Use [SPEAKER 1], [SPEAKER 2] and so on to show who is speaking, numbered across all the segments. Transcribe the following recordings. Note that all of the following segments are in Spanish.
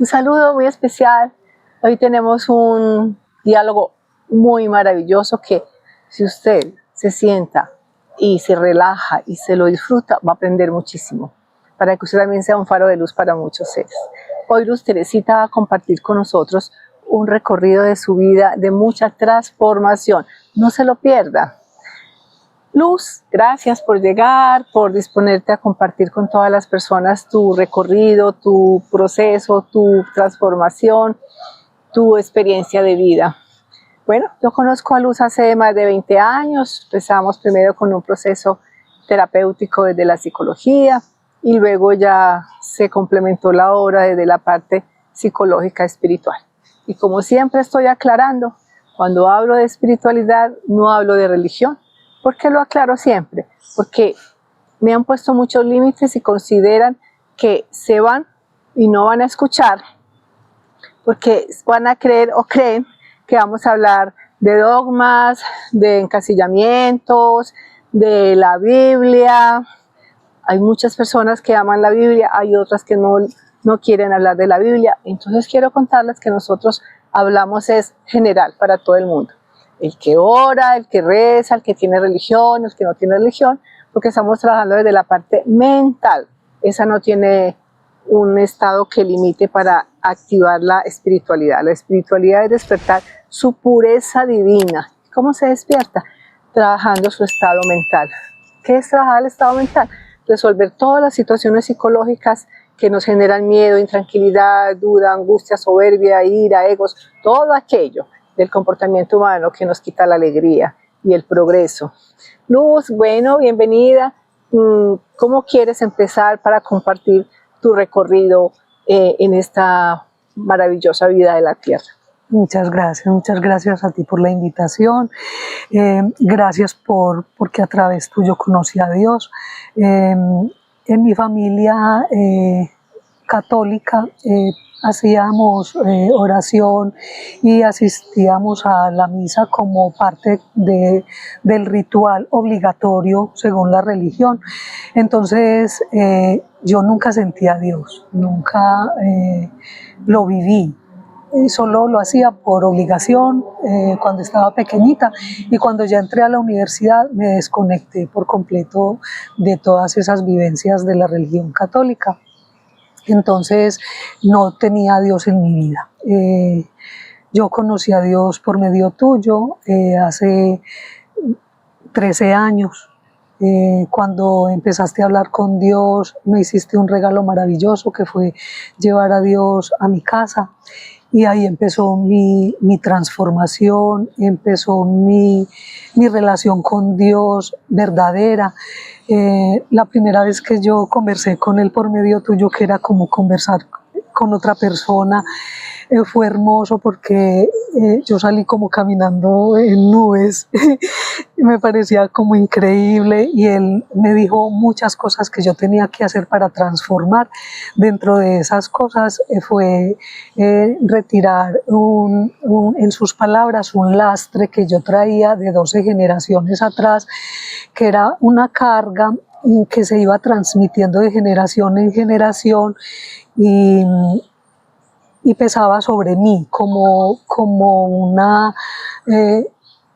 [SPEAKER 1] Un saludo muy especial. Hoy tenemos un diálogo muy maravilloso que si usted se sienta y se relaja y se lo disfruta, va a aprender muchísimo, para que usted también sea un faro de luz para muchos seres. Hoy Luz Teresita va a compartir con nosotros un recorrido de su vida de mucha transformación. No se lo pierda. Luz, gracias por llegar, por disponerte a compartir con todas las personas tu recorrido, tu proceso, tu transformación, tu experiencia de vida. Bueno, yo conozco a Luz hace más de 20 años. Empezamos primero con un proceso terapéutico desde la psicología y luego ya se complementó la obra desde la parte psicológica espiritual. Y como siempre estoy aclarando, cuando hablo de espiritualidad no hablo de religión. ¿Por qué lo aclaro siempre? Porque me han puesto muchos límites y consideran que se van y no van a escuchar, porque van a creer o creen que vamos a hablar de dogmas, de encasillamientos, de la Biblia. Hay muchas personas que aman la Biblia, hay otras que no quieren hablar de la Biblia. Entonces quiero contarles que nosotros hablamos es general para todo el mundo. El que ora, el que reza, el que tiene religión, el que no tiene religión, porque estamos trabajando desde la parte mental. Esa no tiene un estado que limite para activar la espiritualidad. La espiritualidad es despertar su pureza divina. ¿Cómo se despierta? Trabajando su estado mental. ¿Qué es trabajar el estado mental? Resolver todas las situaciones psicológicas que nos generan miedo, intranquilidad, duda, angustia, soberbia, ira, egos, todo aquello del comportamiento humano que nos quita la alegría y el progreso. Luz, bueno, bienvenida. ¿Cómo quieres empezar para compartir tu recorrido en esta maravillosa vida de la tierra?
[SPEAKER 2] Muchas gracias a ti por la invitación, gracias porque a través tuyo conocí a Dios. En mi familia católica hacíamos oración y asistíamos a la misa como parte del ritual obligatorio según la religión. Entonces yo nunca sentí a Dios, nunca lo viví. Solo lo hacía por obligación cuando estaba pequeñita, y cuando ya entré a la universidad me desconecté por completo de todas esas vivencias de la religión católica. Entonces no tenía a Dios en mi vida. Yo conocí a Dios por medio tuyo hace 13 años. Cuando empezaste a hablar con Dios, me hiciste un regalo maravilloso que fue llevar a Dios a mi casa. Y ahí empezó mi transformación, empezó mi relación con Dios verdadera. La primera vez que yo conversé con Él por medio tuyo, que era como conversar con otra persona, fue hermoso porque yo salí como caminando en nubes. Me parecía como increíble, y Él me dijo muchas cosas que yo tenía que hacer para transformar. Dentro de esas cosas fue retirar en sus palabras un lastre que yo traía de 12 generaciones atrás, que era una carga que se iba transmitiendo de generación en generación y pesaba sobre mí como una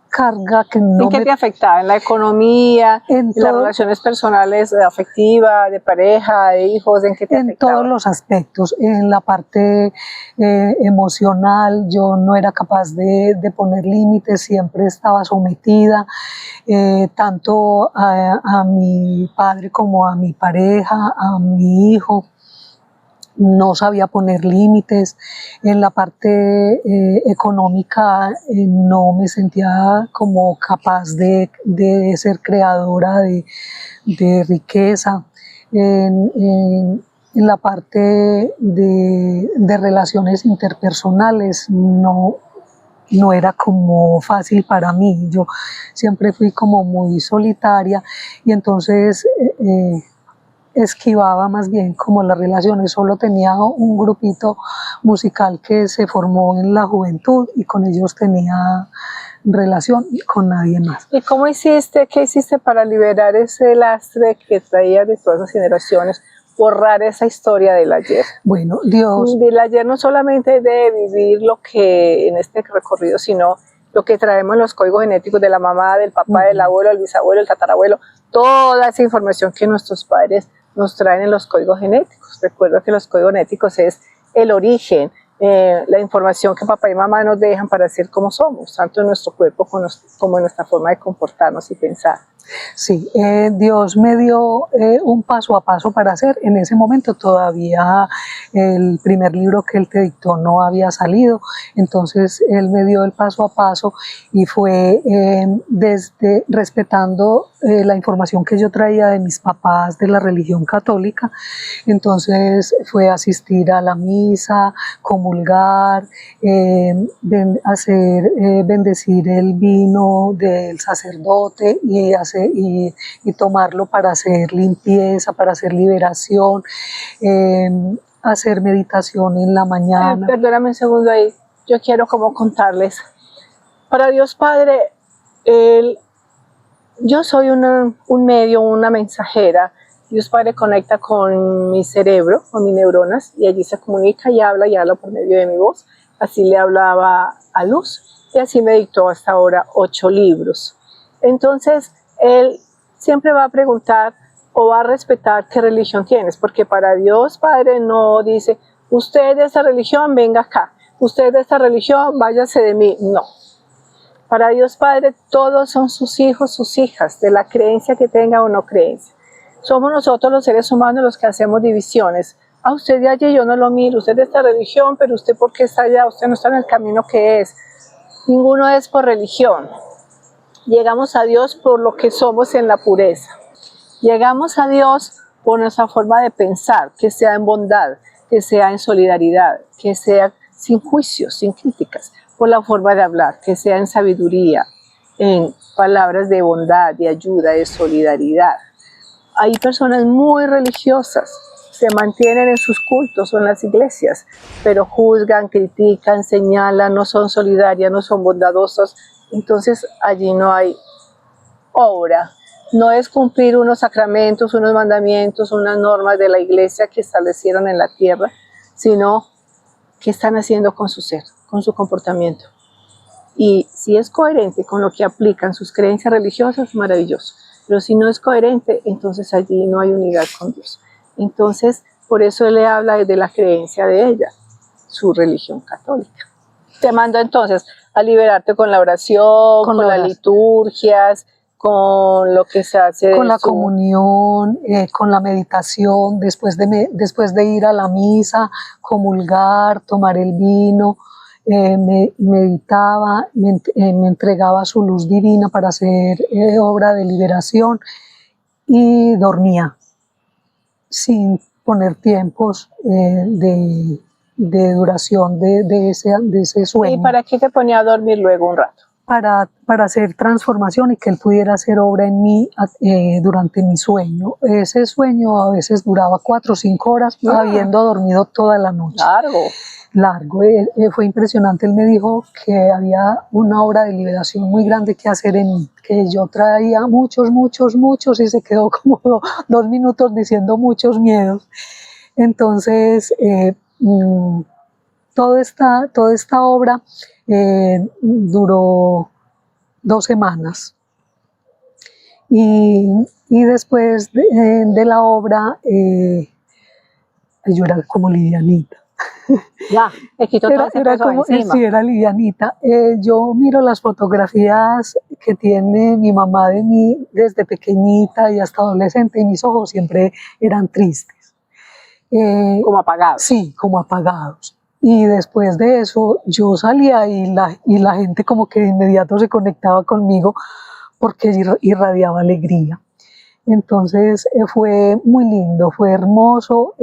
[SPEAKER 2] carga que no
[SPEAKER 1] ¿En qué te afectaba? ¿En la economía, en las relaciones personales, afectivas, de pareja, de hijos? ¿En qué te afectaba?
[SPEAKER 2] En todos los aspectos. En la parte emocional yo no era capaz de poner límites, siempre estaba sometida tanto a mi padre como a mi pareja, a mi hijo. No sabía poner límites. En la parte económica no me sentía como capaz de ser creadora de riqueza. En la parte de relaciones interpersonales no era como fácil para mí. Yo siempre fui como muy solitaria, y entonces esquivaba más bien como las relaciones. Solo tenía un grupito musical que se formó en la juventud, y con ellos tenía relación, y con nadie más.
[SPEAKER 1] ¿Y cómo hiciste, qué hiciste para liberar ese lastre que traías de todas esas generaciones? borrar esa historia del ayer.
[SPEAKER 2] Bueno, Dios.
[SPEAKER 1] Del ayer no solamente de vivir lo que en este recorrido, sino lo que traemos en los códigos genéticos de la mamá, del papá, del abuelo, del bisabuelo, del tatarabuelo, toda esa información que nuestros padres nos traen en los códigos genéticos. Recuerdo que los códigos genéticos es el origen, la información que papá y mamá nos dejan para ser como somos, tanto en nuestro cuerpo como en nuestra forma de comportarnos y pensar.
[SPEAKER 2] Sí, Dios me dio un paso a paso para hacer. En ese momento todavía el primer libro que Él te dictó no había salido, entonces Él me dio el paso a paso y fue desde respetando la información que yo traía de mis papás de la religión católica. Entonces fue asistir a la misa, comulgar, bendecir el vino del sacerdote y tomarlo para hacer limpieza, para hacer liberación, hacer meditación en la mañana.
[SPEAKER 1] Perdóname un segundo ahí, yo quiero como contarles. Para Dios Padre, yo soy un medio, una mensajera. Dios Padre conecta con mi cerebro, con mis neuronas, y allí se comunica y habla por medio de mi voz. Así le hablaba a Luz, y así me dictó hasta ahora 8 libros. Entonces, Él siempre va a preguntar o va a respetar qué religión tienes, porque para Dios Padre no dice, usted de esta religión, venga acá, usted de esta religión, váyase de mí, no. Para Dios Padre todos son sus hijos, sus hijas, de la creencia que tenga o no creencia. Somos nosotros los seres humanos los que hacemos divisiones. A usted de allí yo no lo miro, usted de esta religión, pero usted ¿por qué está allá? Usted no está en el camino que es. Ninguno es por religión. Llegamos a Dios por lo que somos en la pureza. Llegamos a Dios por nuestra forma de pensar, que sea en bondad, que sea en solidaridad, que sea sin juicios, sin críticas, por la forma de hablar, que sea en sabiduría, en palabras de bondad, de ayuda, de solidaridad. Hay personas muy religiosas, se mantienen en sus cultos o en las iglesias, pero juzgan, critican, señalan, no son solidarias, no son bondadosas. Entonces allí no hay obra. No es cumplir unos sacramentos, unos mandamientos, unas normas de la iglesia que establecieron en la tierra, sino qué están haciendo con su ser, con su comportamiento. Y si es coherente con lo que aplican sus creencias religiosas, maravilloso. Pero si no es coherente, entonces allí no hay unidad con Dios. Entonces, por eso Él le habla desde la creencia de ella, su religión católica. Te mando entonces a liberarte con la oración, con las liturgias, con lo que se hace.
[SPEAKER 2] Con la comunión, con la meditación, después de ir a la misa, comulgar, tomar el vino, meditaba, me entregaba su luz divina para hacer obra de liberación y dormía sin poner tiempos de duración de ese sueño.
[SPEAKER 1] ¿Y para qué te ponía a dormir luego un rato?
[SPEAKER 2] Para hacer transformación y que Él pudiera hacer obra en mí durante mi sueño. Ese sueño a veces duraba 4 o 5 horas, habiendo dormido toda la noche. Largo. Fue impresionante. Él me dijo que había una obra de liberación muy grande que hacer en mí, que yo traía muchos y se quedó como 2 minutos diciendo muchos miedos. Entonces, toda esta obra duró 2 semanas y después de la obra yo era como livianita.
[SPEAKER 1] Ya, le quitó todo ese peso encima.
[SPEAKER 2] Sí, era livianita. Yo miro las fotografías que tiene mi mamá de mí desde pequeñita y hasta adolescente y mis ojos siempre eran tristes.
[SPEAKER 1] Como apagados.
[SPEAKER 2] Sí, como apagados. Y después de eso yo salía y la gente como que de inmediato se conectaba conmigo porque irradiaba alegría. Entonces fue muy lindo, fue hermoso.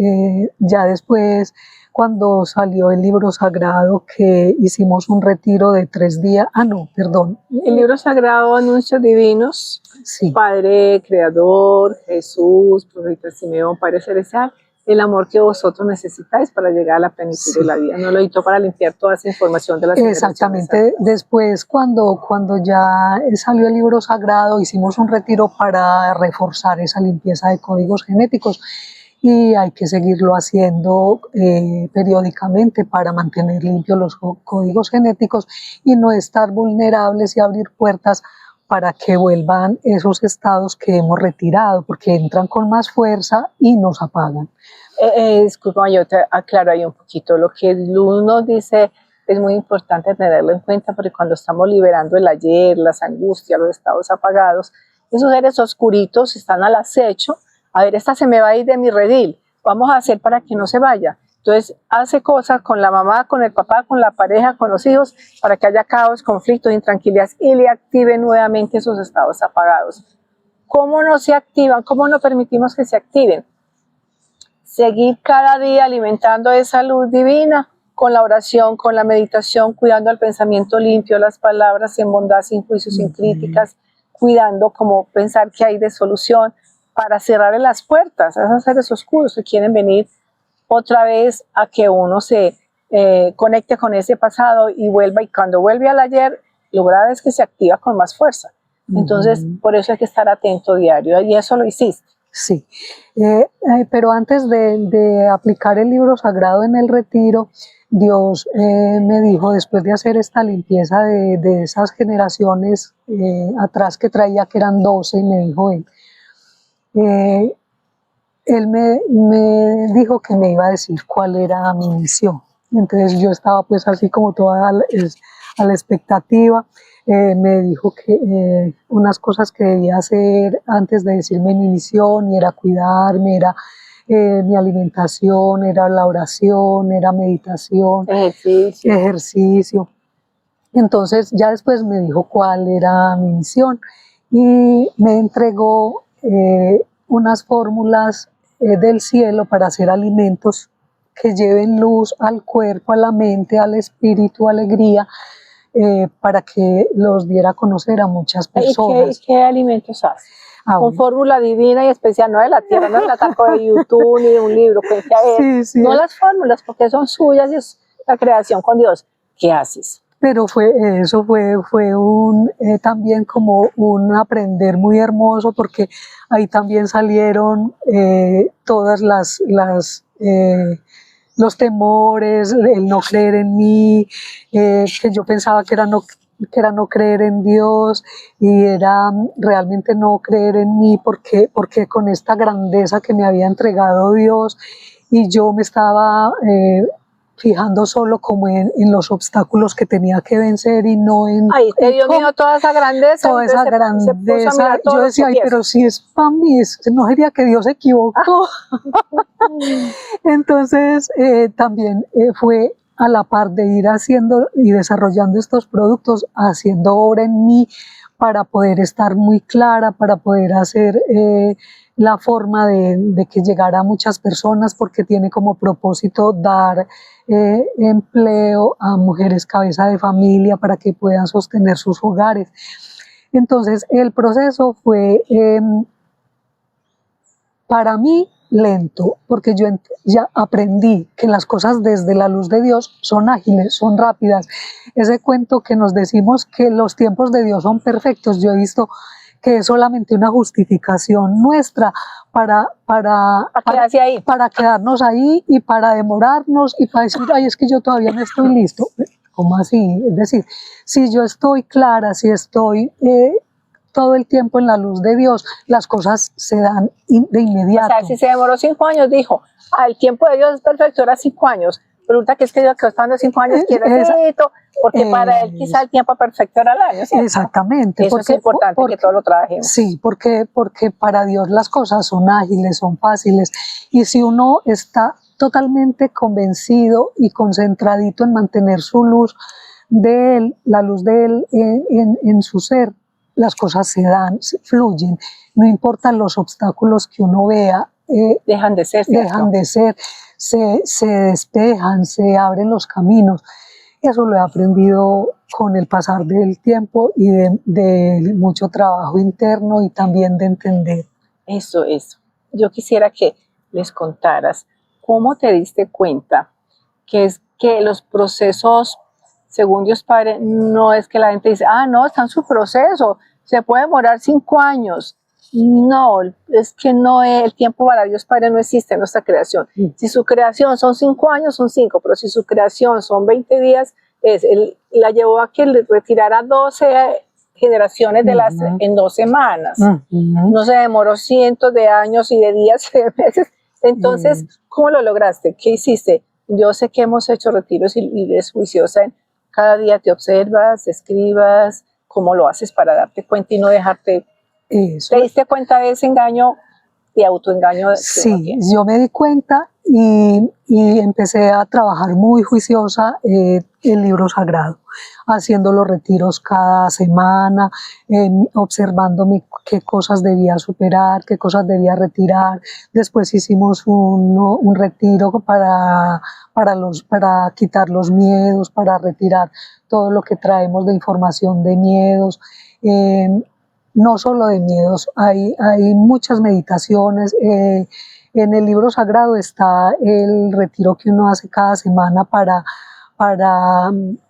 [SPEAKER 2] Ya después, cuando salió el libro sagrado, que hicimos un retiro de 3 días,
[SPEAKER 1] El libro sagrado, Anuncios Divinos,
[SPEAKER 2] sí.
[SPEAKER 1] Padre Creador, Jesús, Profeta Simeón, Padre Celestial, el amor que vosotros necesitáis para llegar a la plenitud de la vida. No lo editó para limpiar toda esa información de las
[SPEAKER 2] Exactamente. Después, cuando ya salió el libro sagrado, hicimos un retiro para reforzar esa limpieza de códigos genéticos y hay que seguirlo haciendo periódicamente para mantener limpios los códigos genéticos y no estar vulnerables y abrir puertas para que vuelvan esos estados que hemos retirado, porque entran con más fuerza y nos apagan.
[SPEAKER 1] Disculpa, yo te aclaro ahí un poquito. Lo que Luz nos dice es muy importante tenerlo en cuenta, porque cuando estamos liberando el ayer, las angustias, los estados apagados, esos seres oscuritos están al acecho. A ver, esta se me va a ir de mi redil, vamos a hacer para que no se vaya. Entonces hace cosas con la mamá, con el papá, con la pareja, con los hijos, para que haya caos, conflictos, intranquilidades y le active nuevamente esos estados apagados. ¿Cómo no se activan? ¿Cómo no permitimos que se activen? Seguir cada día alimentando esa luz divina con la oración, con la meditación, cuidando el pensamiento limpio, las palabras en bondad, sin juicios, sin críticas, cuidando como pensar que hay de solución, para cerrar las puertas a esos seres oscuros que quieren venir otra vez a que uno se conecte con ese pasado y vuelva, y cuando vuelve al ayer, lo grave es que se activa con más fuerza. Entonces, por eso hay que estar atento diario, y eso lo hiciste.
[SPEAKER 2] Sí, pero antes de aplicar el libro sagrado en el retiro, Dios me dijo, después de hacer esta limpieza de esas generaciones atrás que traía, que eran 12, y me dijo él me dijo que me iba a decir cuál era mi misión. Entonces yo estaba pues así como toda a la expectativa. Me dijo que unas cosas que debía hacer antes de decirme mi misión, y era cuidarme, era mi alimentación, era la oración, era meditación, ejercicio. Entonces ya después me dijo cuál era mi misión y me entregó unas fórmulas del cielo para hacer alimentos que lleven luz al cuerpo, a la mente, al espíritu, alegría, para que los diera a conocer a muchas personas.
[SPEAKER 1] ¿Y qué alimentos haces? Con fórmula divina y especial, no de la tierra, no la saco de YouTube ni de un libro, pues, no las fórmulas, porque son suyas y es la creación con Dios. ¿Qué haces?
[SPEAKER 2] Pero eso fue también como un aprender muy hermoso, porque ahí también salieron todas los temores, el no creer en mí, que yo pensaba que era no creer en Dios, y era realmente no creer en mí, porque con esta grandeza que me había entregado Dios, y yo me estaba fijando solo como en los obstáculos que tenía que vencer y no en...
[SPEAKER 1] Ay, te dio miedo toda esa grandeza.
[SPEAKER 2] Toda esa grandeza. Yo decía, ay, pero si es para mí, no sería que Dios se equivocó. Entonces, también fue a la par de ir haciendo y desarrollando estos productos, haciendo obra en mí para poder estar muy clara, para poder hacer la forma de que llegara a muchas personas, porque tiene como propósito dar empleo a mujeres cabeza de familia para que puedan sostener sus hogares. Entonces el proceso fue para mí lento, porque yo ya aprendí que las cosas desde la luz de Dios son ágiles, son rápidas. Ese cuento que nos decimos que los tiempos de Dios son perfectos, yo he visto que es solamente una justificación nuestra para quedarnos ahí y para demorarnos y para decir, ay, es que yo todavía no estoy listo. ¿Cómo así? Es decir, si yo estoy clara, si estoy todo el tiempo en la luz de Dios, las cosas se dan de inmediato.
[SPEAKER 1] O sea, si se demoró 5 años, dijo, el tiempo de Dios es perfecto, era 5 años. Pregunta que es que yo que estando 5 años quiero necesito, porque para él quizá el tiempo perfecto era el año, ¿cierto?
[SPEAKER 2] Exactamente.
[SPEAKER 1] Eso es importante, que todo lo trabajemos.
[SPEAKER 2] Sí, porque para Dios las cosas son ágiles, son fáciles, y si uno está totalmente convencido y concentradito en mantener su luz de Él, la luz de Él en su ser, las cosas se dan, fluyen, no importan los obstáculos que uno vea,
[SPEAKER 1] dejan de ser, ¿cierto?
[SPEAKER 2] Dejan de ser, se despejan, se abren los caminos. Eso lo he aprendido con el pasar del tiempo y de mucho trabajo interno y también de entender.
[SPEAKER 1] Eso. Yo quisiera que les contaras cómo te diste cuenta que es que los procesos, según Dios Padre, no es que la gente dice, no, está en su proceso, se puede demorar 5 años. No, es que no es, el tiempo para Dios Padre no existe en nuestra creación. Si su creación son 5 años, son 5, pero si su creación son 20 días, él la llevó a que le retirara 12 generaciones en 2 semanas. No se demoró cientos de años y de días y de meses. Entonces, ¿cómo lo lograste? ¿Qué hiciste? Yo sé que hemos hecho retiros y eres juiciosa. Cada día te observas, escribas, cómo lo haces para darte cuenta y no dejarte.
[SPEAKER 2] Eso.
[SPEAKER 1] ¿Te diste cuenta de ese engaño, de autoengaño?
[SPEAKER 2] Sí, yo me di cuenta y empecé a trabajar muy juiciosa el libro sagrado, haciendo los retiros cada semana, observándome qué cosas debía superar, qué cosas debía retirar. Después hicimos un retiro para quitar los miedos, para retirar todo lo que traemos de información de miedos. No solo de miedos, hay muchas meditaciones. En el libro sagrado está el retiro que uno hace cada semana para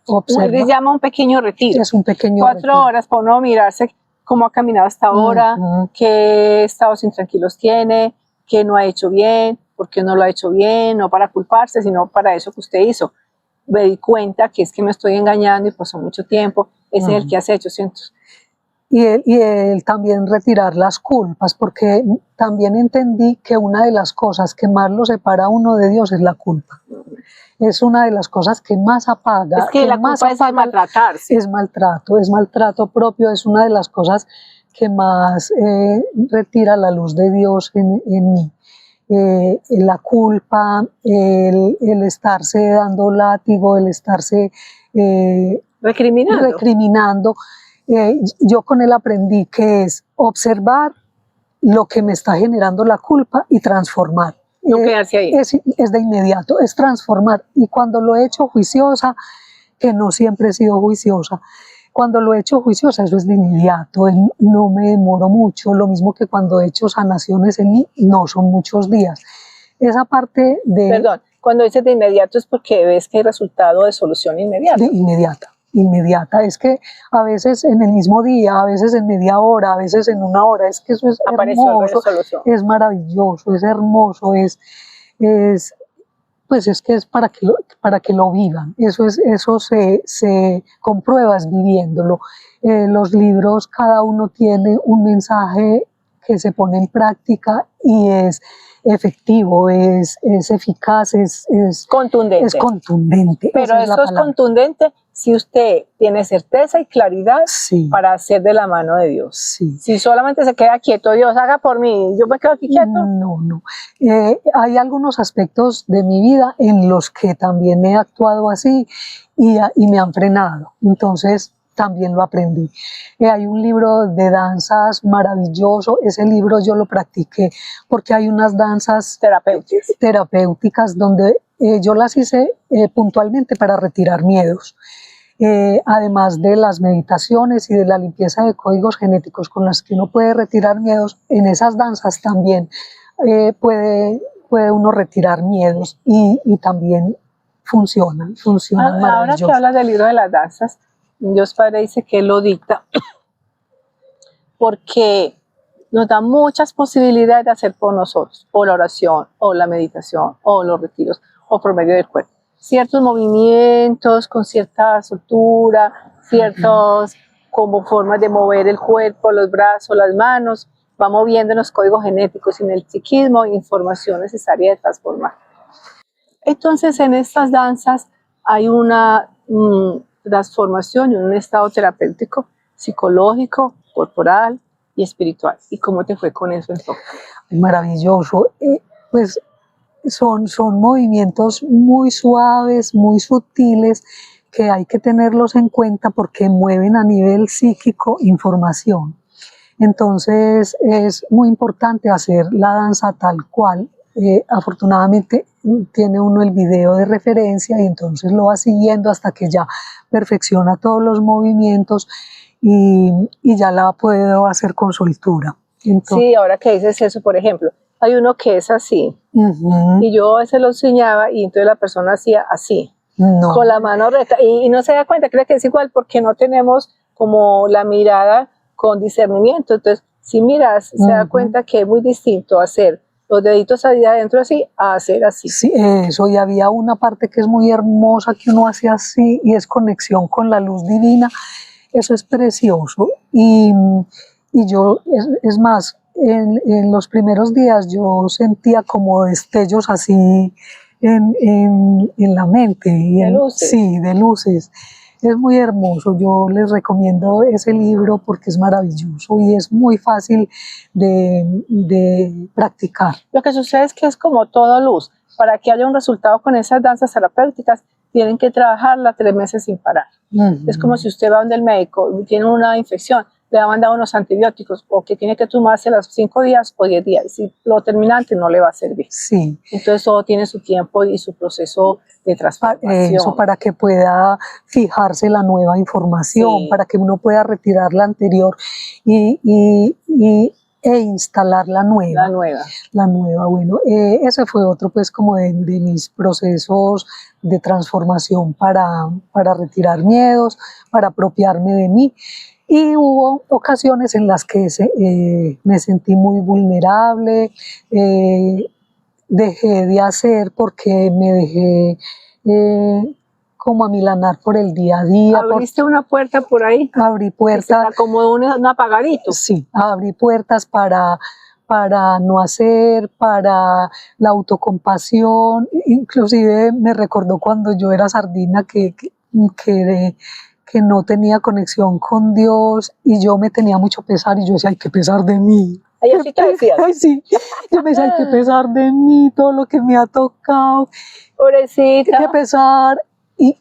[SPEAKER 2] observar.
[SPEAKER 1] Se llama un pequeño retiro.
[SPEAKER 2] Es un pequeño
[SPEAKER 1] 4
[SPEAKER 2] retiro.
[SPEAKER 1] horas para uno mirarse cómo ha caminado hasta ahora, qué estados intranquilos tiene, qué no ha hecho bien, por qué no lo ha hecho bien, no para culparse, sino para eso que usted hizo. Me di cuenta que es que me estoy engañando y pasó mucho tiempo. Ese es el que has hecho, ¿cierto?
[SPEAKER 2] Y él también retirar las culpas, porque también entendí que una de las cosas que más lo separa a uno de Dios es la culpa. Es una de las cosas que más apaga.
[SPEAKER 1] Es que la culpa es maltratarse.
[SPEAKER 2] Es maltrato propio, es una de las cosas que más retira la luz de Dios en mí. La culpa, el estarse dando látigo, el estarse recriminando. Yo con él aprendí que es observar lo que me está generando la culpa y transformar.
[SPEAKER 1] No quedarse ahí.
[SPEAKER 2] Es de inmediato, es transformar. Y cuando lo he hecho juiciosa, que no siempre he sido juiciosa, cuando lo he hecho juiciosa, eso es de inmediato, no me demoro mucho, lo mismo que cuando he hecho sanaciones en mí, no son muchos días. Esa parte de...
[SPEAKER 1] Perdón, cuando dices de inmediato es porque ves que hay resultado de solución inmediata.
[SPEAKER 2] De inmediata, es que a veces en el mismo día, a veces en media hora, a veces en 1 hora, es que eso es hermoso, es maravilloso, es hermoso, pues es que es para que lo vivan, eso se comprueba es viviéndolo. Los libros, cada uno tiene un mensaje que se pone en práctica y es efectivo, es eficaz, es
[SPEAKER 1] contundente.
[SPEAKER 2] Es contundente.
[SPEAKER 1] Pero eso es contundente si usted tiene certeza y claridad para hacer de la mano de Dios. Si solamente se queda quieto, Dios haga por mí, yo me quedo aquí quieto.
[SPEAKER 2] No. Hay algunos aspectos de mi vida en los que también he actuado así y me han frenado. Entonces, también lo aprendí. Hay un libro de danzas maravilloso, ese libro yo lo practiqué porque hay unas danzas terapéuticas donde yo las hice puntualmente para retirar miedos. Además de las meditaciones y de la limpieza de códigos genéticos con las que uno puede retirar miedos, en esas danzas también puede uno retirar miedos y también funcionan maravilloso.
[SPEAKER 1] Ahora que hablas del libro de las danzas, Dios Padre dice que Él lo dicta porque nos da muchas posibilidades de hacer por nosotros, o la oración, o la meditación, o los retiros, o por medio del cuerpo. Ciertos movimientos con cierta soltura, ciertos como formas de mover el cuerpo, los brazos, las manos, va moviendo en los códigos genéticos y en el psiquismo información necesaria de transformar. Entonces en estas danzas hay una transformación y un estado terapéutico, psicológico, corporal y espiritual. ¿Y cómo te fue con eso entonces?
[SPEAKER 2] Maravilloso. Pues son movimientos muy suaves, muy sutiles, que hay que tenerlos en cuenta porque mueven a nivel psíquico información. Entonces es muy importante hacer la danza tal cual. Afortunadamente tiene uno el video de referencia y entonces lo va siguiendo hasta que ya perfecciona todos los movimientos y ya la puedo hacer con soltura. Entonces,
[SPEAKER 1] sí, ahora que dices eso, por ejemplo, hay uno que es así y yo a veces lo enseñaba y entonces la persona hacía así, con la mano recta y no se da cuenta, cree que es igual porque no tenemos como la mirada con discernimiento. Entonces Si miras, se da cuenta que es muy distinto hacer los deditos ahí adentro así a hacer así.
[SPEAKER 2] Sí, eso, y había una parte que es muy hermosa que uno hace así y es conexión con la luz divina. Eso es precioso. Y yo, es más, en los primeros días yo sentía como destellos así en la mente.
[SPEAKER 1] ¿De luces?
[SPEAKER 2] Sí, de luces. Es muy hermoso. Yo les recomiendo ese libro porque es maravilloso y es muy fácil de practicar.
[SPEAKER 1] Lo que sucede es que es como todo luz. Para que haya un resultado con esas danzas terapéuticas, tienen que trabajarla 3 meses sin parar. Es como si usted va donde el médico y tiene una infección, le va a mandar unos antibióticos o que tiene que tomarse los 5 días o 10 días. Si lo termina antes no le va a servir.
[SPEAKER 2] Sí.
[SPEAKER 1] Entonces todo tiene su tiempo y su proceso de transformación.
[SPEAKER 2] Eso, para que pueda fijarse la nueva información,
[SPEAKER 1] Sí.
[SPEAKER 2] para que uno pueda retirar la anterior e instalar la nueva.
[SPEAKER 1] La nueva.
[SPEAKER 2] La nueva, bueno, ese fue otro pues como de mis procesos de transformación para retirar miedos, para apropiarme de mí. Y hubo ocasiones en las que me sentí muy vulnerable, dejé de hacer porque me dejé como amilanar por el día a día.
[SPEAKER 1] ¿Abriste una puerta por ahí?
[SPEAKER 2] Abrí puertas.
[SPEAKER 1] Se te acomodó un apagadito.
[SPEAKER 2] Sí, abrí puertas para no hacer, para la autocompasión. Inclusive me recordó cuando yo era sardina que no tenía conexión con Dios y yo me tenía mucho pesar y yo decía, hay que pesar de mí.
[SPEAKER 1] Ay, así te decías.
[SPEAKER 2] Ay, sí, yo me decía, hay que pesar de mí, todo lo que me ha tocado.
[SPEAKER 1] Pobrecita.
[SPEAKER 2] Hay que pesar. Y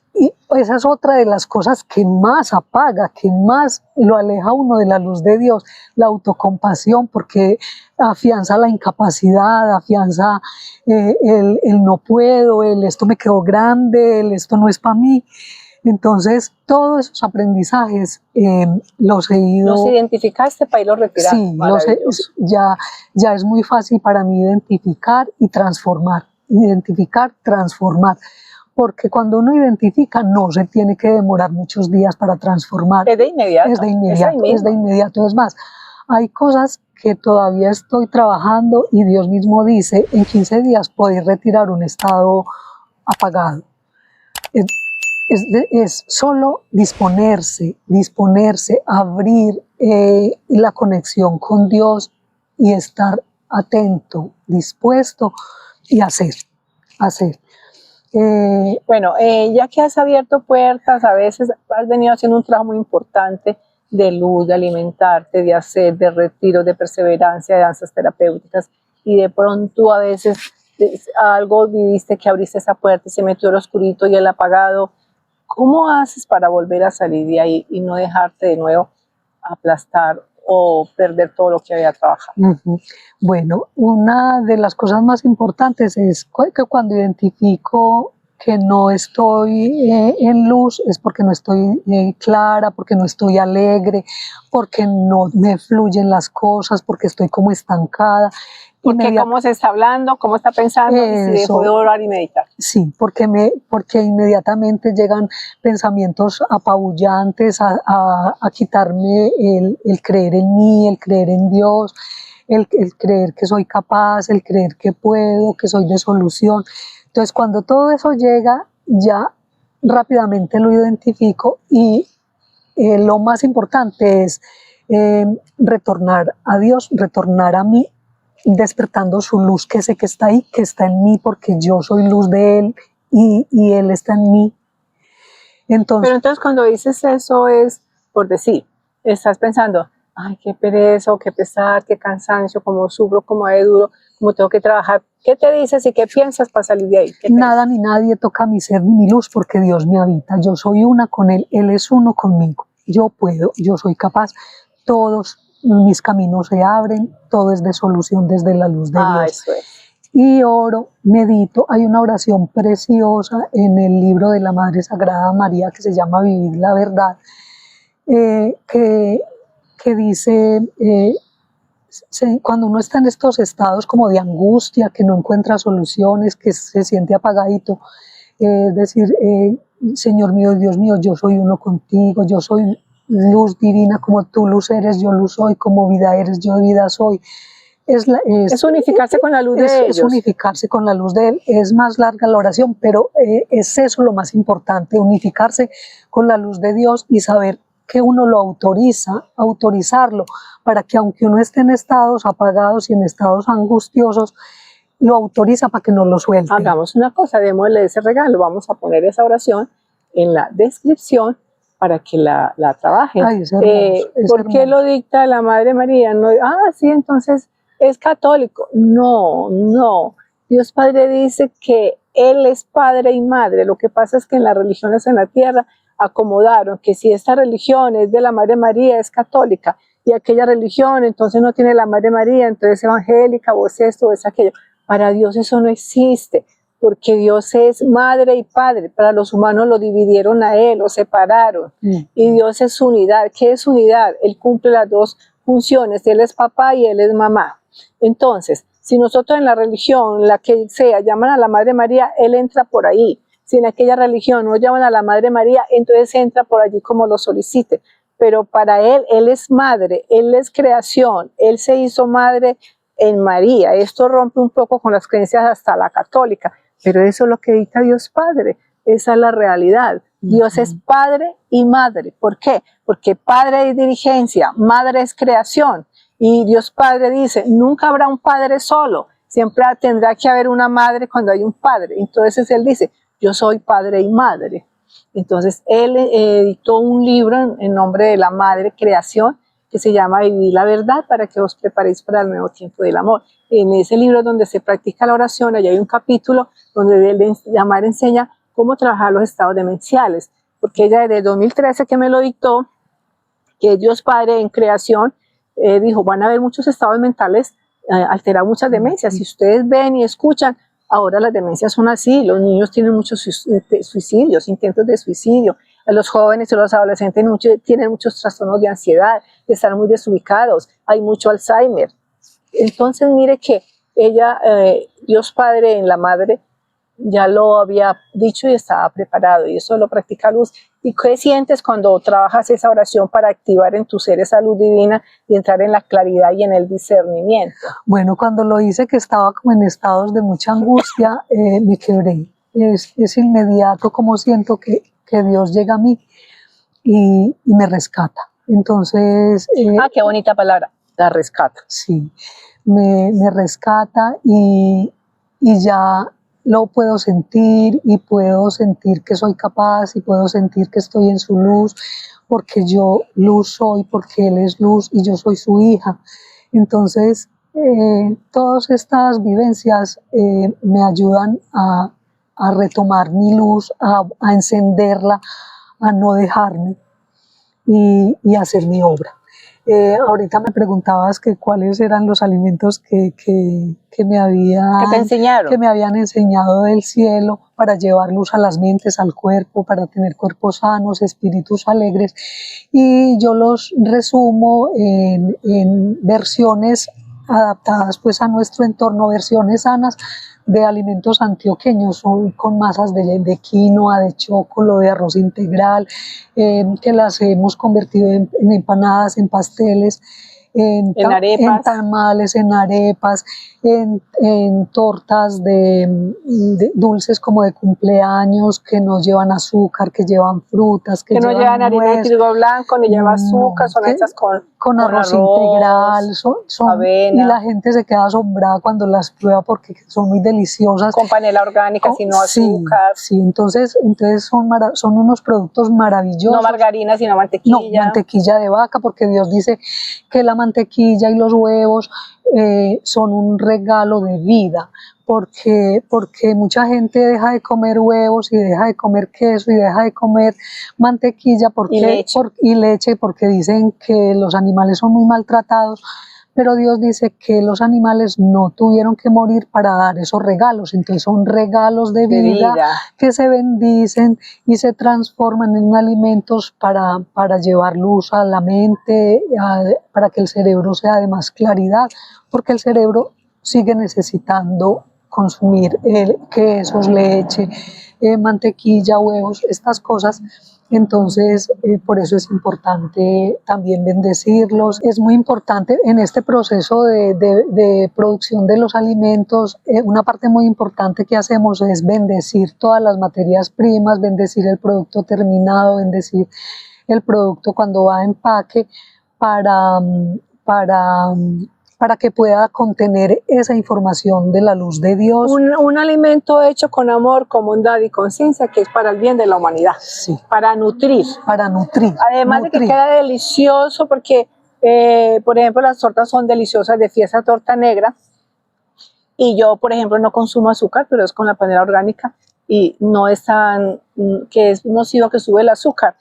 [SPEAKER 2] esa es otra de las cosas que más apaga, que más lo aleja a uno de la luz de Dios, la autocompasión, porque afianza la incapacidad, afianza el no puedo, el esto me quedó grande, el esto no es para mí. Entonces, todos esos aprendizajes los he ido...
[SPEAKER 1] ¿Los identificaste para irlos retirando?
[SPEAKER 2] Sí, ya es muy fácil para mí identificar y transformar. Identificar, transformar. Porque cuando uno identifica, no se tiene que demorar muchos días para transformar.
[SPEAKER 1] Es de inmediato.
[SPEAKER 2] Es de inmediato, es de inmediato. Es más, hay cosas que todavía estoy trabajando y Dios mismo dice, en 15 días podéis retirar un estado apagado. Es solo disponerse, abrir la conexión con Dios y estar atento, dispuesto y hacer.
[SPEAKER 1] Bueno, ya que has abierto puertas, a veces has venido haciendo un trabajo muy importante de luz, de alimentarte, de hacer, de retiro, de perseverancia, de danzas terapéuticas, y de pronto a veces algo viviste que abriste esa puerta y se metió el oscurito y el apagado. ¿Cómo haces para volver a salir de ahí y no dejarte de nuevo aplastar o perder todo lo que había trabajado?
[SPEAKER 2] Bueno, una de las cosas más importantes es que cuando identifico que no estoy en luz es porque no estoy clara, porque no estoy alegre, porque no me fluyen las cosas, porque estoy como estancada.
[SPEAKER 1] Porque cómo se está hablando, cómo está pensando, y si dejó de orar y meditar.
[SPEAKER 2] Sí, porque inmediatamente llegan pensamientos apabullantes a quitarme el creer en mí, el creer en Dios, el creer que soy capaz, el creer que puedo, que soy de solución. Entonces, cuando todo eso llega, ya rápidamente lo identifico y lo más importante es retornar a Dios, retornar a mí, despertando su luz, que sé que está ahí, que está en mí, porque yo soy luz de Él y Él está en mí.
[SPEAKER 1] Pero entonces cuando dices eso es por decir, estás pensando, ay, qué pereza, qué pesar, qué cansancio, cómo sufro, cómo es duro, cómo tengo que trabajar. ¿Qué te dices y qué piensas para salir de ahí?
[SPEAKER 2] Nada ni nadie toca mi ser ni mi luz porque Dios me habita. Yo soy una con Él, Él es uno conmigo. Yo puedo, yo soy capaz. Todos mis caminos se abren, todo es de solución desde la luz de Dios.
[SPEAKER 1] Eso es.
[SPEAKER 2] Y oro, medito. Hay una oración preciosa en el libro de la Madre Sagrada María que se llama Vivir la Verdad, que dice, cuando uno está en estos estados como de angustia, que no encuentra soluciones, que se siente apagadito, decir, Señor mío, Dios mío, yo soy uno contigo, yo soy luz divina, como tú luz eres, yo luz soy, como vida eres, yo vida soy.
[SPEAKER 1] Es unificarse con la luz de ellos.
[SPEAKER 2] Es unificarse con la luz de Él. Es más larga la oración, pero es eso lo más importante, unificarse con la luz de Dios y saber que uno lo autoriza, autorizarlo, para que aunque uno esté en estados apagados y en estados angustiosos, lo autoriza para que no lo suelte.
[SPEAKER 1] Hagamos una cosa, démosle ese regalo, vamos a poner esa oración en la descripción para que la trabajen.
[SPEAKER 2] Ay, es hermoso,
[SPEAKER 1] ¿Por qué lo dicta la Madre María? No, sí, entonces es católico. No, no. Dios Padre dice que Él es Padre y Madre. Lo que pasa es que en las religiones en la tierra acomodaron que si esta religión es de la Madre María, es católica, y aquella religión entonces no tiene la Madre María, entonces es evangélica, o es esto, o es aquello. Para Dios eso no existe, porque Dios es madre y padre. Para los humanos lo dividieron a Él, lo separaron. Y Dios es unidad. ¿Qué es unidad? Él cumple las dos funciones. Él es papá y Él es mamá. Entonces, si nosotros en la religión, la que sea, llaman a la Madre María, Él entra por ahí. Si en aquella religión no llaman a la Madre María, entonces entra por allí como lo solicite. Pero para Él, Él es madre, Él es creación, Él se hizo madre en María. Esto rompe un poco con las creencias hasta la católica, pero eso es lo que dicta Dios Padre, esa es la realidad. Dios es Padre y Madre. ¿Por qué? Porque Padre es dirigencia, Madre es creación, y Dios Padre dice, nunca habrá un Padre solo, siempre tendrá que haber una Madre cuando hay un Padre. Entonces Él dice, yo soy Padre y Madre. Entonces Él editó un libro en nombre de la Madre Creación, que se llama Vivir la Verdad, para que os preparéis para el nuevo tiempo del amor. En ese libro donde se practica la oración, allá hay un capítulo donde la Madre enseña cómo trabajar los estados demenciales, porque ella desde 2013 que me lo dictó, que Dios Padre en creación, dijo, van a haber muchos estados mentales alterados, muchas demencias. Si ustedes ven y escuchan, ahora las demencias son así, los niños tienen muchos suicidios, intentos de suicidio, los jóvenes y los adolescentes tienen muchos trastornos de ansiedad, están muy desubicados, hay mucho Alzheimer. Entonces mire que ella, Dios Padre en la Madre, ya lo había dicho y estaba preparado, y eso lo practica Luz. ¿Y qué sientes cuando trabajas esa oración para activar en tu ser esa luz divina y entrar en la claridad y en el discernimiento?
[SPEAKER 2] Bueno, cuando lo hice, que estaba como en estados de mucha angustia, me quebré. Es inmediato como siento que Dios llega a mí y me rescata. Entonces...
[SPEAKER 1] qué bonita palabra, la rescata.
[SPEAKER 2] Sí, me rescata y ya lo puedo sentir, y puedo sentir que soy capaz, y puedo sentir que estoy en su luz, porque yo luz soy, porque Él es luz y yo soy su hija. Entonces, todas estas vivencias me ayudan a retomar mi luz, a encenderla, a no dejarme y hacer mi obra. Ahorita me preguntabas que cuáles eran los alimentos que me habían enseñado del cielo para llevar luz a las mentes, al cuerpo, para tener cuerpos sanos, espíritus alegres, y yo los resumo en versiones adaptadas pues a nuestro entorno, versiones sanas de alimentos antioqueños, con masas de quinoa, de chocolo, de arroz integral, que las hemos convertido en empanadas, en pasteles, en tamales, en arepas, en tortas de dulces como de cumpleaños, que no llevan azúcar, que llevan frutas, que
[SPEAKER 1] no llevan harina de trigo blanco, ni lleva azúcar, son hechas con
[SPEAKER 2] arroz integral,
[SPEAKER 1] avena.
[SPEAKER 2] Y la gente se queda asombrada cuando las prueba porque son muy deliciosas.
[SPEAKER 1] Con panela orgánica, sino azúcar.
[SPEAKER 2] Sí, entonces son unos productos maravillosos.
[SPEAKER 1] No margarina, sino mantequilla.
[SPEAKER 2] No, mantequilla de vaca, porque Dios dice que la mantequilla y los huevos son un regalo de vida, porque mucha gente deja de comer huevos y deja de comer queso y deja de comer mantequilla y leche porque dicen que los animales son muy maltratados, pero Dios dice que los animales no tuvieron que morir para dar esos regalos, entonces son regalos de vida que se bendicen y se transforman en alimentos para llevar luz a la mente, para que el cerebro sea de más claridad, porque el cerebro sigue necesitando consumir quesos, leche, mantequilla, huevos, estas cosas. Entonces, por eso es importante también bendecirlos. Es muy importante en este proceso de producción de los alimentos, una parte muy importante que hacemos es bendecir todas las materias primas, bendecir el producto terminado, bendecir el producto cuando va a empaque para, para, para que pueda contener esa información de la luz de Dios.
[SPEAKER 1] Un alimento hecho con amor, con bondad y conciencia, que es para el bien de la humanidad,
[SPEAKER 2] Sí,
[SPEAKER 1] para nutrir.
[SPEAKER 2] para nutrir.
[SPEAKER 1] Además de que queda delicioso, porque, por ejemplo, las tortas son deliciosas de Fiesta Torta Negra, y yo, por ejemplo, no consumo azúcar, pero es con la panela orgánica, y no es tan, que es nocivo que sube el azúcar.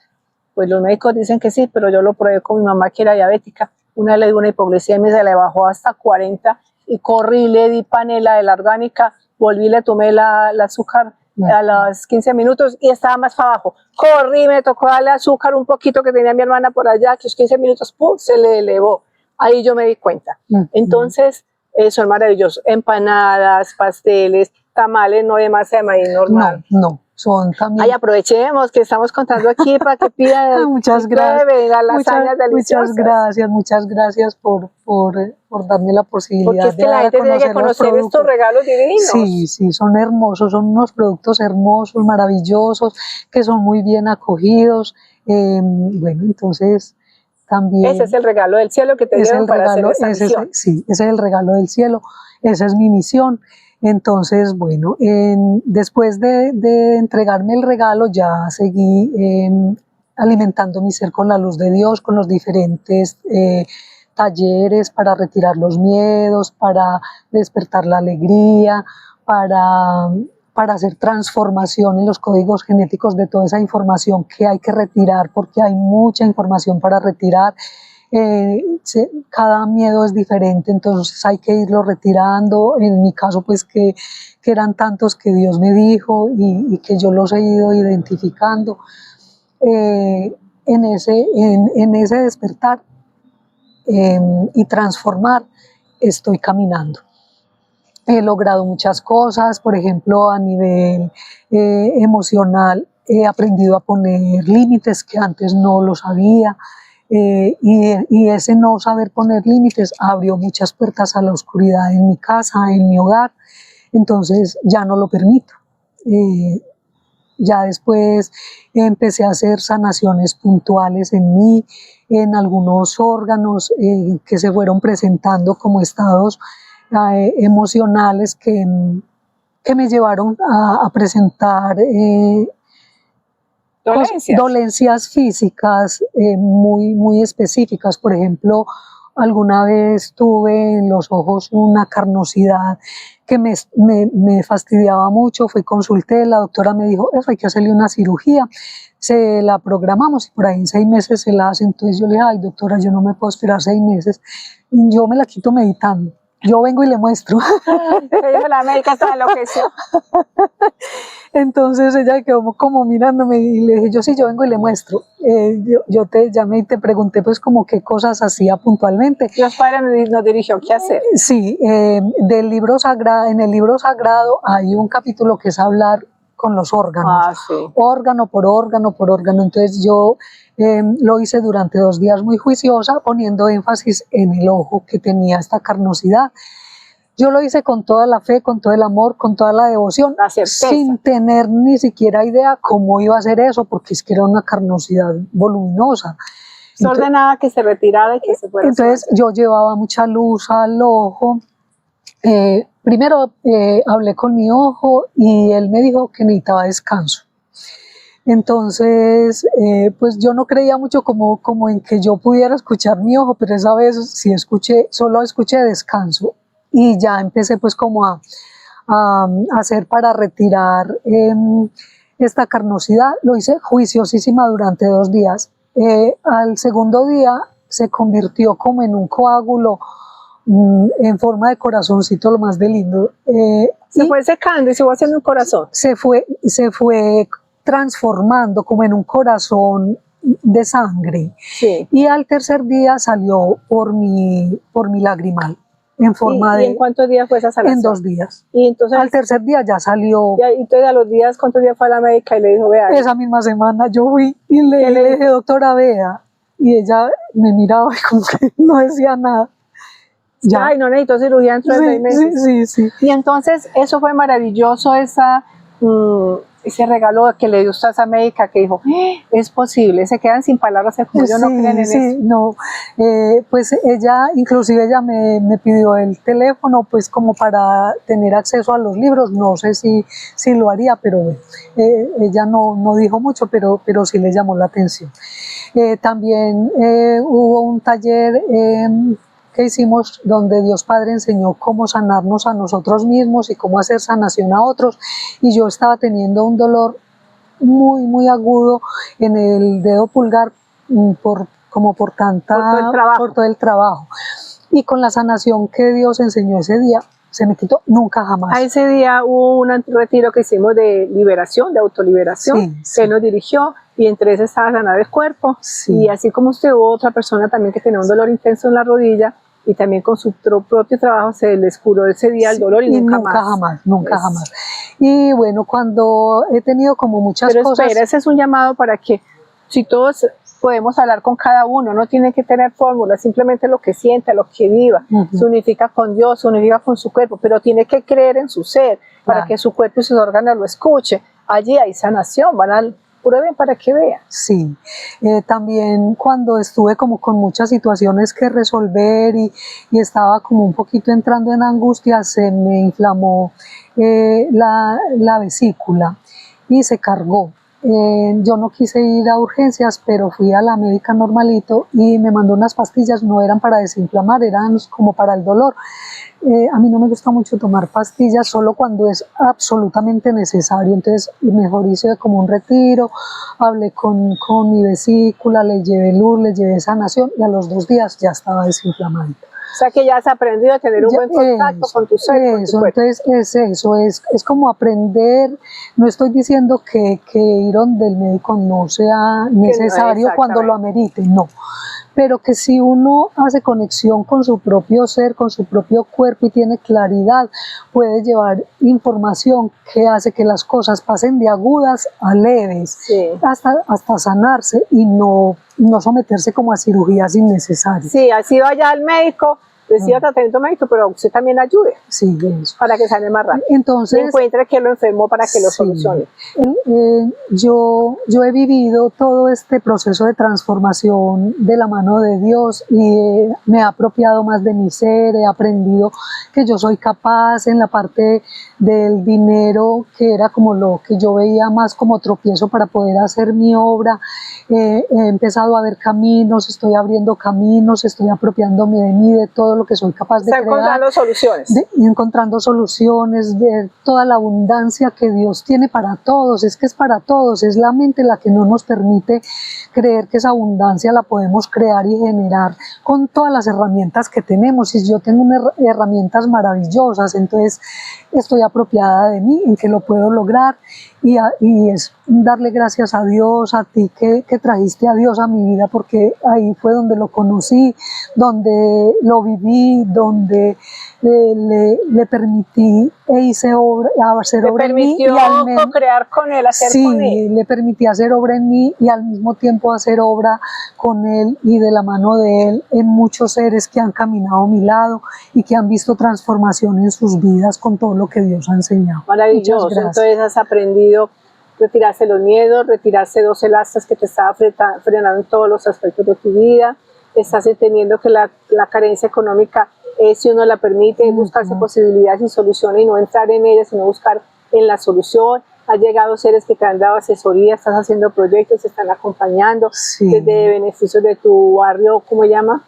[SPEAKER 1] Pues los médicos dicen que sí, pero yo lo probé con mi mamá, que era diabética. Una vez le dio una hipoglucemia y se le bajó hasta 40, y corrí, le di panela de la orgánica, volví, le tomé el azúcar a los 15 minutos y estaba más para abajo. Corrí, me tocó darle azúcar un poquito que tenía mi hermana por allá, que los 15 minutos, ¡pum!, se le elevó. Ahí yo me di cuenta. Entonces, son maravillosos. Empanadas, pasteles, tamales, no de masa de maíz normal.
[SPEAKER 2] No, son también.
[SPEAKER 1] Ay, aprovechemos que estamos contando aquí para que pidan.
[SPEAKER 2] Muchas gracias. Muchas gracias por darme la posibilidad.
[SPEAKER 1] Porque es que la gente tiene que conocer estos regalos divinos.
[SPEAKER 2] Sí, sí, son hermosos, son unos productos hermosos, maravillosos, que son muy bien acogidos. Bueno, entonces también.
[SPEAKER 1] Ese es el regalo del cielo que te dieron para hacer esa misión.
[SPEAKER 2] Sí, ese es el regalo del cielo, esa es mi misión. Entonces, bueno, después de entregarme el regalo, ya seguí alimentando mi ser con la luz de Dios, con los diferentes talleres para retirar los miedos, para despertar la alegría, para hacer transformación en los códigos genéticos de toda esa información que hay que retirar, porque hay mucha información para retirar. Cada miedo es diferente, entonces hay que irlo retirando. En mi caso, pues que eran tantos que Dios me dijo y que yo los he ido identificando. En ese despertar y transformar estoy caminando. He logrado muchas cosas, por ejemplo, a nivel emocional he aprendido a poner límites que antes no lo sabía. Y ese no saber poner límites abrió muchas puertas a la oscuridad en mi casa, en mi hogar, entonces ya no lo permito. Ya después empecé a hacer sanaciones puntuales en mí, en algunos órganos que se fueron presentando como estados emocionales que me llevaron a presentar dolencias físicas muy específicas. Por ejemplo, alguna vez tuve en los ojos una carnosidad que me fastidiaba mucho. Fui, consulté, la doctora me dijo, eso hay que hacerle una cirugía. Se la programamos y por ahí en 6 meses se la hace. Entonces yo le dije, ay doctora, yo no me puedo esperar 6 meses. Y yo me la quito meditando. Yo vengo y le muestro.
[SPEAKER 1] La médica está enloqueció.
[SPEAKER 2] Entonces ella quedó como mirándome y le dije, yo vengo y le muestro. Yo te llamé y te pregunté pues como qué cosas hacía puntualmente.
[SPEAKER 1] Dios Padre nos dirigió qué hacer.
[SPEAKER 2] Sí, del libro sagrado, en el libro sagrado hay un capítulo que es hablar con los órganos,
[SPEAKER 1] sí.
[SPEAKER 2] Órgano por órgano por órgano. Entonces yo lo hice durante 2 días muy juiciosa, poniendo énfasis en el ojo que tenía esta carnosidad. Yo lo hice con toda la fe, con todo el amor, con toda la devoción, sin tener ni siquiera idea cómo iba a hacer eso, porque es que era una carnosidad voluminosa.
[SPEAKER 1] Se ordenaba que se retirara y que se fuera.
[SPEAKER 2] Entonces yo llevaba mucha luz al ojo. Primero hablé con mi ojo y él me dijo que necesitaba descanso. Entonces, pues yo no creía mucho como en que yo pudiera escuchar mi ojo, pero esa vez sí solo escuché descanso. Y ya empecé pues como a hacer para retirar esta carnosidad. Lo hice juiciosísima durante 2 días. Al segundo día se convirtió como en un coágulo en forma de corazoncito, lo más de lindo.
[SPEAKER 1] Se fue secando y se fue haciendo un corazón.
[SPEAKER 2] Se fue transformando como en un corazón de sangre.
[SPEAKER 1] Sí.
[SPEAKER 2] Y al tercer día salió por mi lagrimal. en forma
[SPEAKER 1] ¿Y en cuántos días fue esa sanación?
[SPEAKER 2] En 2 días.
[SPEAKER 1] Y entonces,
[SPEAKER 2] al tercer día ya salió.
[SPEAKER 1] Y entonces a los días, ¿cuántos días fue a la médica y le dijo, vea?
[SPEAKER 2] Esa misma semana yo fui y le dije, doctora, vea. Y ella me miraba y como que no decía nada.
[SPEAKER 1] Ya. Ay, no necesitó cirugía dentro de 6 meses.
[SPEAKER 2] Sí.
[SPEAKER 1] Y entonces eso fue maravilloso, ese regalo que le dio usted a esa médica que dijo, es posible, se quedan sin palabras, como yo no creen en eso.
[SPEAKER 2] No, pues ella me pidió el teléfono pues como para tener acceso a los libros, no sé si lo haría, pero ella no dijo mucho, pero sí le llamó la atención. También hubo un taller que hicimos donde Dios Padre enseñó cómo sanarnos a nosotros mismos y cómo hacer sanación a otros, y yo estaba teniendo un dolor muy agudo en el dedo pulgar por todo el trabajo, y con la sanación que Dios enseñó ese día se me quitó nunca jamás.
[SPEAKER 1] A ese día hubo un retiro que hicimos de liberación, de autoliberación, que nos dirigió, y entre ese estaba sanar el cuerpo, y así como usted hubo otra persona también que tenía un dolor intenso en la rodilla, y también con su propio trabajo se les curó ese día el dolor, y nunca
[SPEAKER 2] jamás. Y bueno, cuando he tenido como muchas cosas...
[SPEAKER 1] Pero espera, ese es un llamado para que, si todos podemos hablar con cada uno, no tiene que tener fórmulas, simplemente lo que sienta, lo que viva, se unifica con Dios, se unifica con su cuerpo, pero tiene que creer en su ser, para que su cuerpo y sus órganos lo escuchen. Allí hay sanación, prueben para que vean.
[SPEAKER 2] Sí, también cuando estuve como con muchas situaciones que resolver y estaba como un poquito entrando en angustia, se me inflamó la vesícula y se cargó. Yo no quise ir a urgencias, pero fui a la médica normalito y me mandó unas pastillas, no eran para desinflamar, eran como para el dolor. A mí no me gusta mucho tomar pastillas, solo cuando es absolutamente necesario, entonces mejor hice como un retiro, hablé con mi vesícula, le llevé luz, le llevé sanación, y a los 2 días ya estaba desinflamadita.
[SPEAKER 1] O sea que ya has aprendido a tener un buen contacto con tu ser.
[SPEAKER 2] Entonces es como aprender. No estoy diciendo que ir donde el médico no sea necesario cuando lo amerite, no. Pero que si uno hace conexión con su propio ser, con su propio cuerpo y tiene claridad, puede llevar información que hace que las cosas pasen de agudas a leves, hasta sanarse y no someterse como a cirugías innecesarias.
[SPEAKER 1] Sí, así vaya al médico, reciba tratamiento médico, pero usted también ayude.
[SPEAKER 2] Sí, eso.
[SPEAKER 1] Para que sane más rápido.
[SPEAKER 2] Entonces,
[SPEAKER 1] y encuentre que lo enfermó para que lo solucione.
[SPEAKER 2] Yo he vivido todo este proceso de transformación de la mano de Dios y me he apropiado más de mi ser, he aprendido que yo soy capaz en la parte del dinero, que era como lo que yo veía más como tropiezo para poder hacer mi obra. He empezado a ver caminos, estoy abriendo caminos, estoy apropiándome de mí, de todo lo que soy capaz de crear.
[SPEAKER 1] Encontrando soluciones.
[SPEAKER 2] Encontrando soluciones, de toda la abundancia que Dios tiene para todos. Es que es para todos, es la mente la que no nos permite creer que esa abundancia la podemos crear y generar con todas las herramientas que tenemos. Y yo tengo herramientas maravillosas, entonces estoy apropiada de mí, en que lo puedo lograr, y es darle gracias a Dios, a ti que trajiste a Dios a mi vida, porque ahí fue donde lo conocí, donde lo viví, donde le permití e hice obra, hacer obra en mí.
[SPEAKER 1] Le permitió crear con él, hacer con él.
[SPEAKER 2] Sí, le permití hacer obra en mí y al mismo tiempo hacer obra con él y de la mano de él en muchos seres que han caminado a mi lado y que han visto transformación en sus vidas con todo lo que Dios ha enseñado.
[SPEAKER 1] Maravilloso. Entonces has aprendido retirarse los miedos, retirarse 12 lastres que te estaba frenando en todos los aspectos de tu vida. Estás entendiendo que la carencia económica es, si uno la permite, buscarse posibilidades y soluciones y no entrar en ellas, sino buscar en la solución. Has llegado seres que te han dado asesoría, estás haciendo proyectos, te están acompañando desde beneficios de tu barrio, ¿cómo se llama?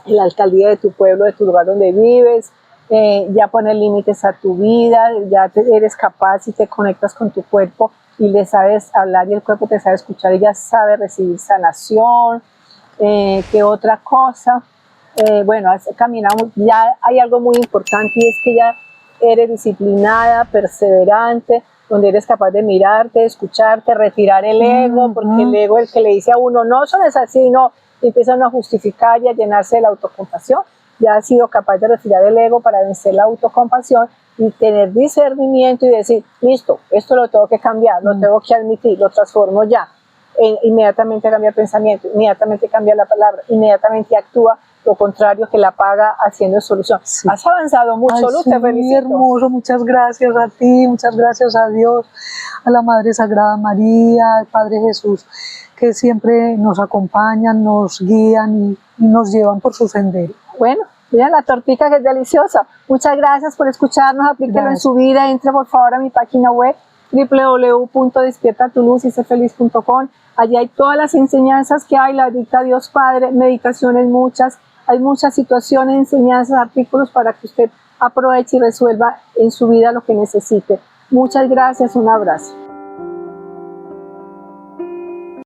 [SPEAKER 1] La alcaldía de tu pueblo, de tu lugar donde vives. Ya pones límites a tu vida, ya eres capaz y te conectas con tu cuerpo y le sabes hablar y el cuerpo te sabe escuchar y ya sabe recibir sanación. ¿Qué otra cosa? Bueno, caminamos, ya hay algo muy importante y es que ya eres disciplinada, perseverante, donde eres capaz de mirarte, escucharte, retirar el ego, porque el ego es el que le dice a uno, no, eso no es así, no, y empieza uno a justificar y a llenarse de la autocompasión, ya ha sido capaz de retirar el ego para vencer la autocompasión y tener discernimiento y decir, listo, esto lo tengo que cambiar, lo tengo que admitir, lo transformo ya. Inmediatamente cambia el pensamiento, inmediatamente cambia la palabra, inmediatamente actúa lo contrario que la paga haciendo solución.
[SPEAKER 2] Sí.
[SPEAKER 1] Has avanzado mucho, Luz, te felicito.
[SPEAKER 2] Hermoso, muchas gracias a ti, muchas gracias a Dios, a la Madre Sagrada María, al Padre Jesús, que siempre nos acompañan, nos guían y nos llevan por su sendero.
[SPEAKER 1] Bueno, miren la tortica que es deliciosa. Muchas gracias por escucharnos, aplíquelo en su vida, entre por favor a mi página web www.despiertatuluzysefeliz.com. Allí hay todas las enseñanzas que hay, la dicta Dios Padre, meditaciones muchas, hay muchas situaciones, enseñanzas, artículos para que usted aproveche y resuelva en su vida lo que necesite. Muchas gracias, un abrazo.